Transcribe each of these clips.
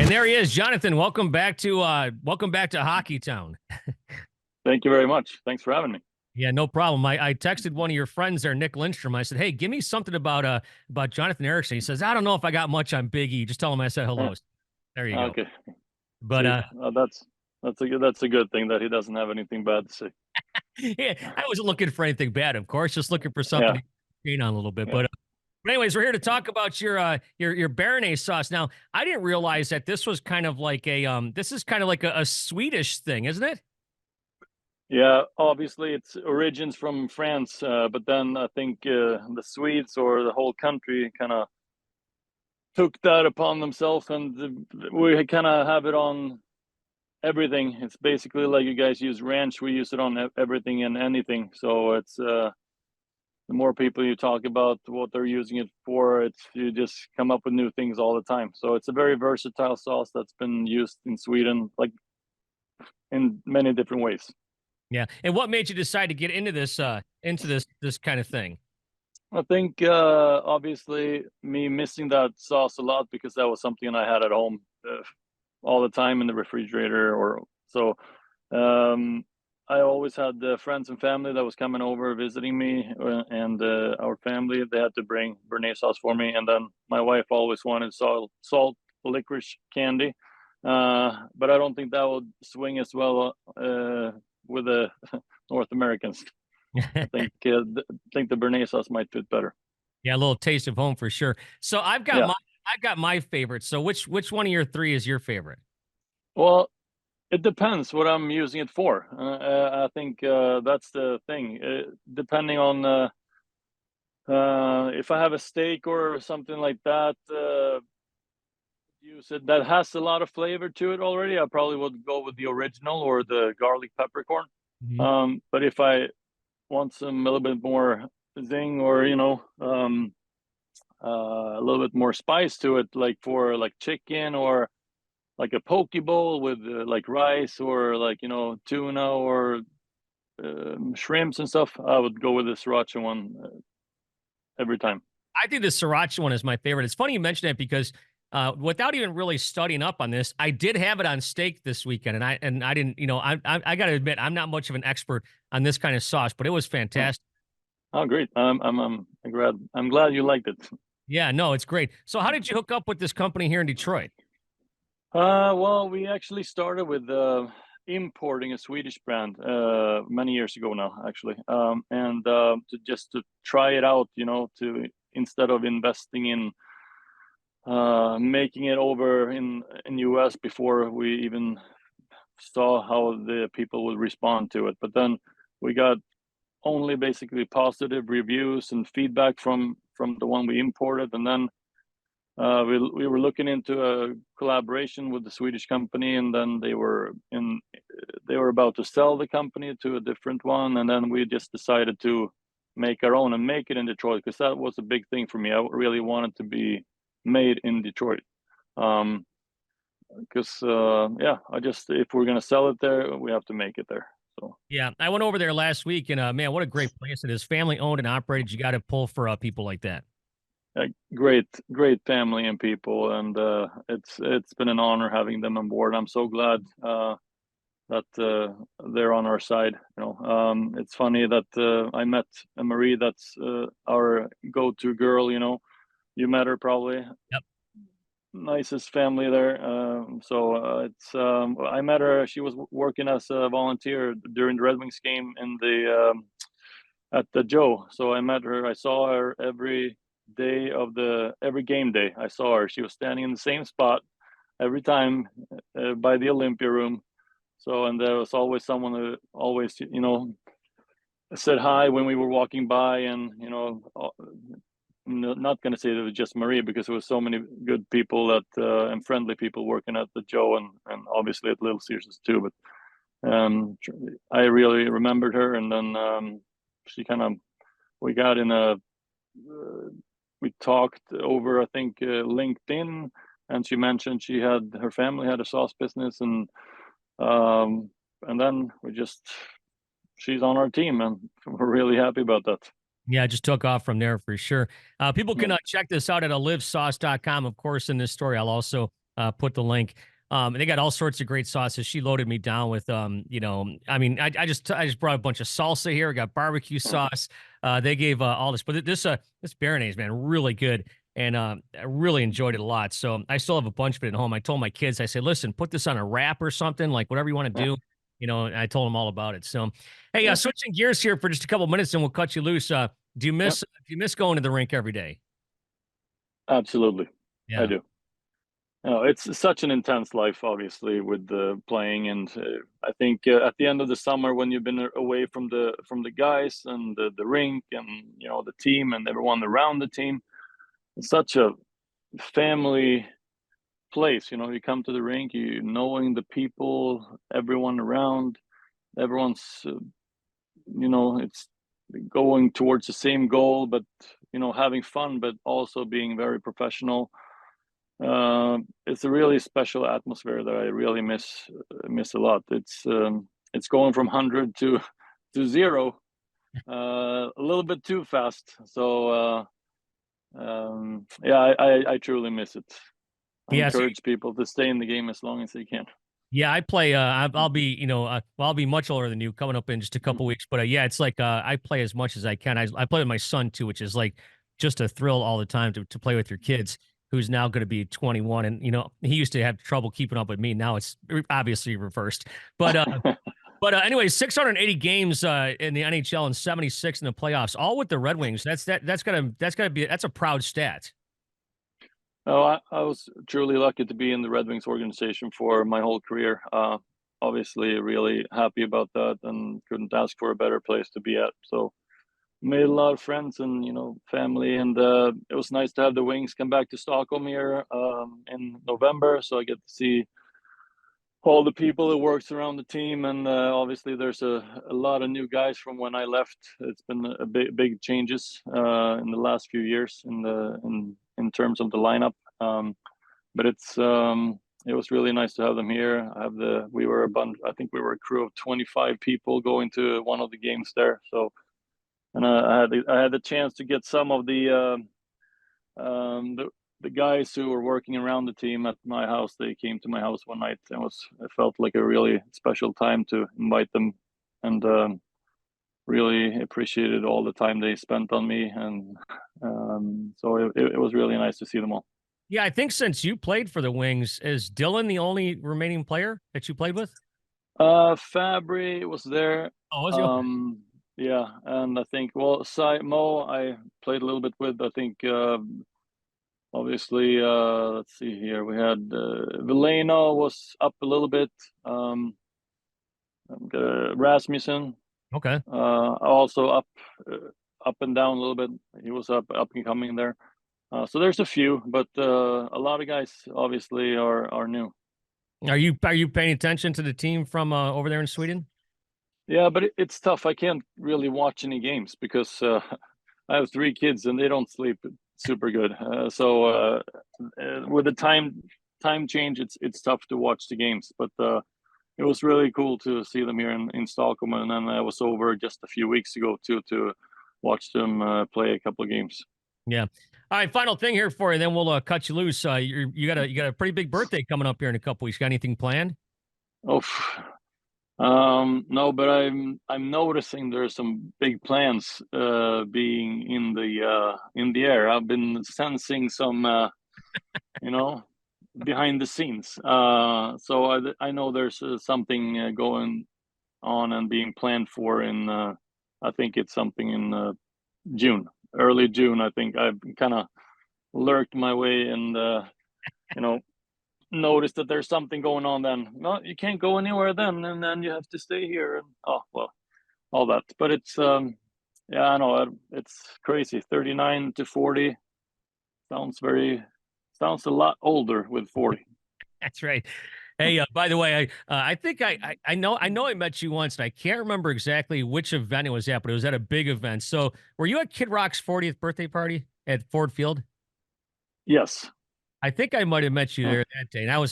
And there he is, Jonathan. Welcome back to Hockey Town. Thank you very much. Thanks for having me. Yeah, no problem. I texted one of your friends there, Nick Lindstrom. I said, "Hey, give me something about Jonathan Ericsson." He says, "I don't know if I got much on Big E. Just tell him I said hello." There you go. Okay. But that's a good thing that he doesn't have anything bad to say. yeah, I wasn't looking for anything bad, of course. Just looking for something to gain on a little bit. Yeah. But anyways, we're here to talk about your Béarnaise sauce. Now, I didn't realize that this was kind of like a Swedish thing, isn't it? Yeah, obviously its origins from France, but then I think the Swedes or the whole country kind of took that upon themselves, and we kind of have it on everything. It's basically like you guys use ranch, we use it on everything and anything. So it's the more people you talk about what they're using it for, you just come up with new things all the time. So it's a very versatile sauce that's been used in Sweden, like in many different ways. Yeah. And what made you decide to get into this kind of thing? I think obviously me missing that sauce a lot because that was something I had at home all the time in the refrigerator, or so. I always had friends and family that was coming over visiting me, and our family, they had to bring Béarnaise sauce for me, and then my wife always wanted salt licorice candy, but I don't think that would swing as well with the North Americans. I think the Béarnaise sauce might fit better. Yeah, a little taste of home for sure. So I've got my favorite. So which one of your three is your favorite? Well, it depends what I'm using it for. I think that's the thing. Depending on if I have a steak or something like that, use it that has a lot of flavor to it already, I probably would go with the original or the garlic peppercorn. But if I want a little bit more zing, or a little bit more spice to it, like for like chicken or like a poke bowl with like rice or like tuna or shrimps and stuff, I would go with the sriracha one every time. I think the sriracha one is my favorite. It's funny you mentioned that because without even really studying up on this, I did have it on steak this weekend, and I didn't, I got to admit, I'm not much of an expert on this kind of sauce, but it was fantastic. Oh, great! I'm glad you liked it. Yeah, no, it's great. So, how did you hook up with this company here in Detroit? Well, we actually started with importing a Swedish brand many years ago now, actually, and to try it out, to instead of investing in making it over in US before we even saw how the people would respond to it. But then we got only basically positive reviews and feedback from the one we imported, and then we were looking into a collaboration with the Swedish company, and then they were about to sell the company to a different one, and then we just decided to make our own and make it in Detroit, because that was a big thing for me. I really wanted to be made in Detroit, because if we're gonna sell it there, we have to make it there. So yeah, I went over there last week, and man, what a great place it is. Family owned and operated. You got to pull for people like that. Great family and people, and it's been an honor having them on board. I'm so glad that they're on our side. It's funny that I met Marie. That's our go-to girl. You met her probably. Yep. Nicest family there. I met her. She was working as a volunteer during the Red Wings game in the at the Joe. So I met her. I saw her every game day. I saw her. She was standing in the same spot every time by the Olympia room. So, and there was always someone who always said hi when we were walking by, and I'm not going to say that it was just Marie, because there was so many good people and friendly people working at the Joe, and obviously at Little Caesars too. But I really remembered her, and then we talked over, I think, LinkedIn, and she mentioned her family had a sauce business, and then she's on our team, and we're really happy about that. Yeah, just took off from there for sure. People can check this out at alivsauce.com. Of course, in this story, I'll also put the link. And they got all sorts of great sauces. She loaded me down with, I mean, I just brought a bunch of salsa here. I got barbecue sauce. They gave all this, but this Béarnaise, man, really good. And I really enjoyed it a lot. So I still have a bunch of it at home. I told my kids, I said, listen, put this on a wrap or something, like whatever you want to do. And I told them all about it. So, hey, switching gears here for just a couple of minutes and we'll cut you loose. Do you miss going to the rink every day? Absolutely. Yeah. I do. It's such an intense life, obviously, with the playing, and I think at the end of the summer, when you've been away from the guys and the rink and the team and everyone around the team, it's such a family place. You come to the rink, you knowing the people, everyone around, everyone's it's going towards the same goal, but having fun, but also being very professional. It's a really special atmosphere that I really miss a lot. It's going from 100 to 0 a little bit too fast. So I truly miss it. I encourage people to stay in the game as long as they can. Yeah, I play. I'll be, I'll be much older than you, coming up in just a couple weeks. But yeah, it's like I play as much as I can. I play with my son too, which is like just a thrill all the time to play with your kids, who's now going to be 21, and he used to have trouble keeping up with me. Now it's obviously reversed. But anyway, 680 games in the NHL and 76 in the playoffs, all with the Red Wings. That's a proud stat. Oh, I was truly lucky to be in the Red Wings organization for my whole career. Obviously, really happy about that, and couldn't ask for a better place to be at. So, made a lot of friends and family, and it was nice to have the Wings come back to Stockholm here in November. So I get to see all the people that works around the team, and obviously there's a lot of new guys from when I left. It's been a big changes in the last few years in terms of the lineup, but it was really nice to have them here. We were a bunch. I think we were a crew of 25 people going to one of the games there. So, and I had the chance to get some of the guys who were working around the team at my house. They came to my house one night, and it felt like a really special time to invite them, and really appreciated all the time they spent on me, and so it was really nice to see them all. Yeah, I think since you played for the Wings, is Dylan the only remaining player that you played with? Fabry was there. Oh, was he? Okay. Yeah, and I think Mo I played a little bit with. I think obviously let's see here, we had Veleno was up a little bit. Rasmussen. Okay. Also up and down a little bit. He was up and coming there. So there's a few, but a lot of guys obviously are new. Are you paying attention to the team from over there in Sweden? Yeah, but it's tough. I can't really watch any games because I have 3 kids and they don't sleep super good. So with the time change, it's tough to watch the games. But it was really cool to see them here in Stockholm, and then I was over just a few weeks ago too to watch them play a couple of games. Yeah. All right. Final thing here for you, then we'll cut you loose. You got a pretty big birthday coming up here in a couple weeks. Got anything planned? Oh, no, but I'm noticing there's some big plans being in the air. I've been sensing some, behind the scenes. So I know there's something going on and being planned for in. I think it's something in June, early June. I think I've kind of lurked my way and noticed that there's something going on. Then no, you can't go anywhere then, and then you have to stay here, and all that. But it's I know it's crazy. 39 to 40 sounds a lot older with 40. That's right. Hey, by the way, I think I know I met you once, and I can't remember exactly which event it was at, but it was at a big event. So, were you at Kid Rock's 40th birthday party at Ford Field? Yes. I think I might have met you there that day. And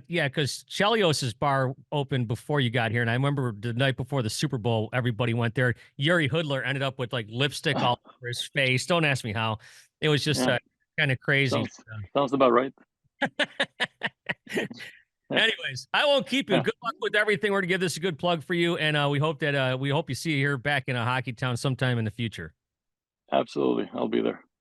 because Chelios's bar opened before you got here, and I remember the night before the Super Bowl, everybody went there. Yuri Hoodler ended up with like lipstick all over his face. Don't ask me how. It was just kind of crazy. Sounds about right. Anyways, I won't keep you. Good luck with everything. We're to give this a good plug for you, and we hope you see you here back in a hockey town sometime in the future. Absolutely, I'll be there.